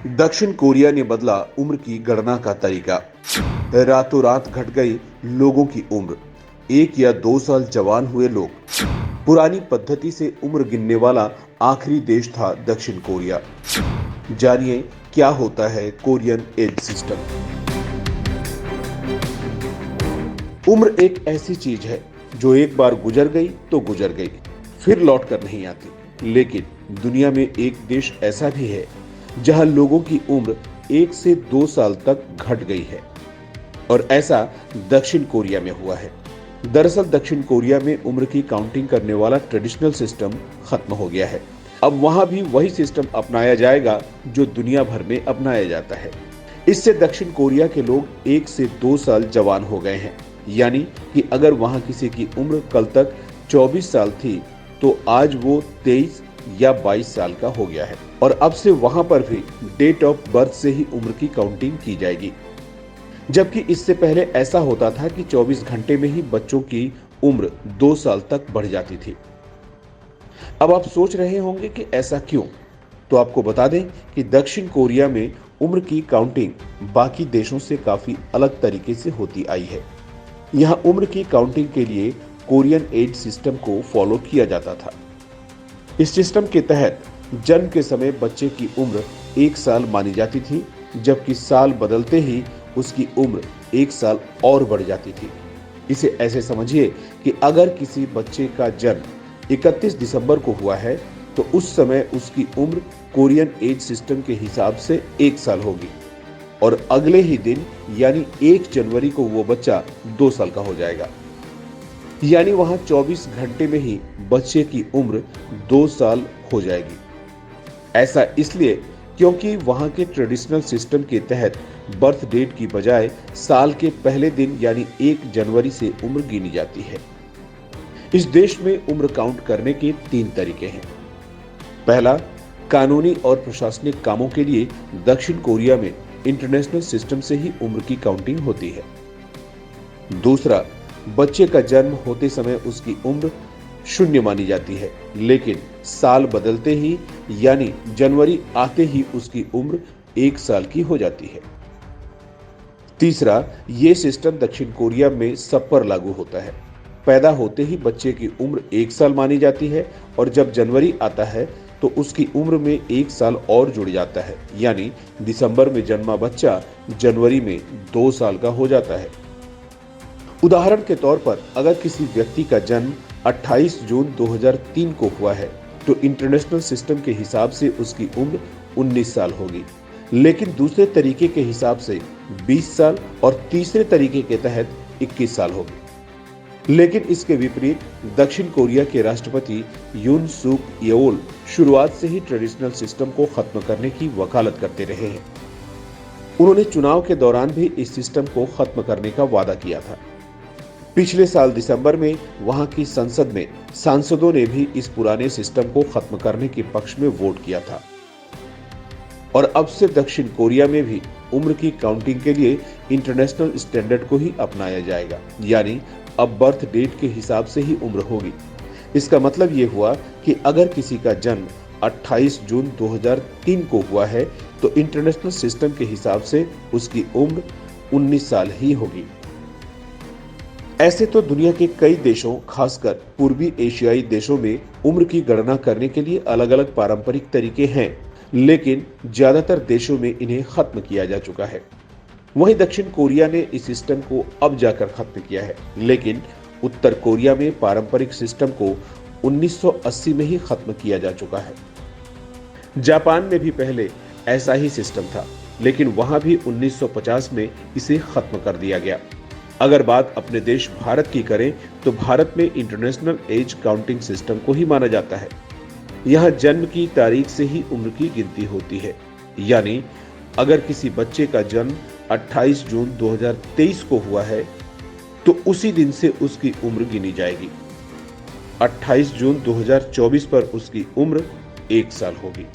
दक्षिण कोरिया ने बदला उम्र की गणना का तरीका। रातों रात घट गई लोगों की उम्र। 1 या 2 साल जवान हुए लोग। पुरानी पद्धति से उम्र गिनने वाला आखिरी देश था दक्षिण कोरिया। जानिए क्या होता है कोरियन एज सिस्टम। उम्र एक ऐसी चीज है जो एक बार गुजर गई तो गुजर गई, फिर लौट कर नहीं आती। लेकिन दुनिया में एक देश ऐसा भी है जहां लोगों की उम्र 1 से 2 साल तक घट गई है, और ऐसा दक्षिण कोरिया में हुआ है। दरअसल दक्षिण कोरिया में उम्र की काउंटिंग करने वाला ट्रेडिशनल सिस्टम खत्म हो गया है। अब वहां भी वही सिस्टम अपनाया जाएगा जो दुनिया भर में अपनाया जाता है। इससे दक्षिण कोरिया के लोग 1 से 2 साल जवान हो गए हैं। यानी कि अगर वहां किसी की उम्र कल तक 24 साल थी तो आज वो 23 या 22 साल का हो गया है, और अब से वहां पर भी डेट ऑफ बर्थ से ही उम्र की काउंटिंग की जाएगी। जबकि इससे पहले ऐसा होता था कि 24 घंटे में ही बच्चों की उम्र 2 साल तक बढ़ जाती थी। अब आप सोच रहे होंगे कि ऐसा क्यों? तो आपको बता दें कि दक्षिण कोरिया में उम्र की काउंटिंग बाकी देशों से काफी अलग तरीके से होती आई है। यहाँ उम्र की काउंटिंग के लिए कोरियन एज सिस्टम को फॉलो किया जाता था। इस सिस्टम के तहत जन्म के समय बच्चे की उम्र 1 साल मानी जाती थी, जबकि साल बदलते ही उसकी उम्र 1 साल और बढ़ जाती थी। इसे ऐसे समझिए कि अगर किसी बच्चे का जन्म 31 दिसंबर को हुआ है तो उस समय उसकी उम्र कोरियन एज सिस्टम के हिसाब से 1 साल होगी, और अगले ही दिन यानी 1 जनवरी को वो बच्चा 2 साल का हो जाएगा। यानी वहां 24 घंटे में ही बच्चे की उम्र 2 साल हो जाएगी। ऐसा इसलिए क्योंकि वहां के ट्रेडिशनल सिस्टम के तहत बर्थ डेट की बजाय साल के पहले दिन यानी 1 जनवरी से उम्र गिनी जाती है। इस देश में उम्र काउंट करने के 3 तरीके हैं। पहला, कानूनी और प्रशासनिक कामों के लिए दक्षिण कोरिया में इंटरनेशनल सिस्टम से ही उम्र की काउंटिंग होती है। दूसरा, बच्चे का जन्म होते समय उसकी उम्र 0 मानी जाती है, लेकिन साल बदलते ही यानी जनवरी आते ही उसकी उम्र 1 साल की हो जाती है। तीसरा, ये सिस्टम दक्षिण कोरिया में सब पर लागू होता है। पैदा होते ही बच्चे की उम्र 1 साल मानी जाती है, और जब जनवरी आता है तो उसकी उम्र में 1 साल और जुड़ जाता है। यानी दिसंबर में जन्मा बच्चा जनवरी में 2 साल का हो जाता है। उदाहरण के तौर पर अगर किसी व्यक्ति का जन्म 28 जून 2003 को हुआ है तो इंटरनेशनल सिस्टम के हिसाब से उसकी उम्र 19 साल होगी, लेकिन दूसरे तरीके के हिसाब से 20 साल और तीसरे तरीके के तहत 21 साल होगी। लेकिन इसके विपरीत दक्षिण कोरिया के राष्ट्रपति यून सुक येओल शुरुआत से ही ट्रेडिशनल सिस्टम को खत्म करने की वकालत करते रहे हैं। उन्होंने चुनाव के दौरान भी इस सिस्टम को खत्म करने का वादा किया था। पिछले साल दिसंबर में वहां की संसद में सांसदों ने भी इस पुराने सिस्टम को खत्म करने के पक्ष में वोट किया था, और अब से दक्षिण कोरिया में भी उम्र की काउंटिंग के लिए इंटरनेशनल स्टैंडर्ड को ही अपनाया जाएगा। यानी अब बर्थ डेट के हिसाब से ही उम्र होगी। इसका मतलब ये हुआ कि अगर किसी का जन्म 28 जून 2003 को हुआ है तो इंटरनेशनल सिस्टम के हिसाब से उसकी उम्र 19 साल ही होगी। ऐसे तो दुनिया के कई देशों, खासकर पूर्वी एशियाई देशों में उम्र की गणना करने के लिए अलग अलग पारंपरिक तरीके हैं, लेकिन ज्यादातर देशों में इन्हें खत्म किया जा चुका है। वहीं दक्षिण कोरिया ने इस सिस्टम को अब जाकर खत्म किया है, लेकिन उत्तर कोरिया में पारंपरिक सिस्टम को 1980 में ही खत्म किया जा चुका है। जापान में भी पहले ऐसा ही सिस्टम था, लेकिन वहां भी 1950 में इसे खत्म कर दिया गया। अगर बात अपने देश भारत की करें तो भारत में इंटरनेशनल एज काउंटिंग सिस्टम को ही माना जाता है। यहाँ जन्म की तारीख से ही उम्र की गिनती होती है। यानी अगर किसी बच्चे का जन्म 28 जून 2023 को हुआ है तो उसी दिन से उसकी उम्र गिनी जाएगी। 28 जून 2024 पर उसकी उम्र 1 साल होगी।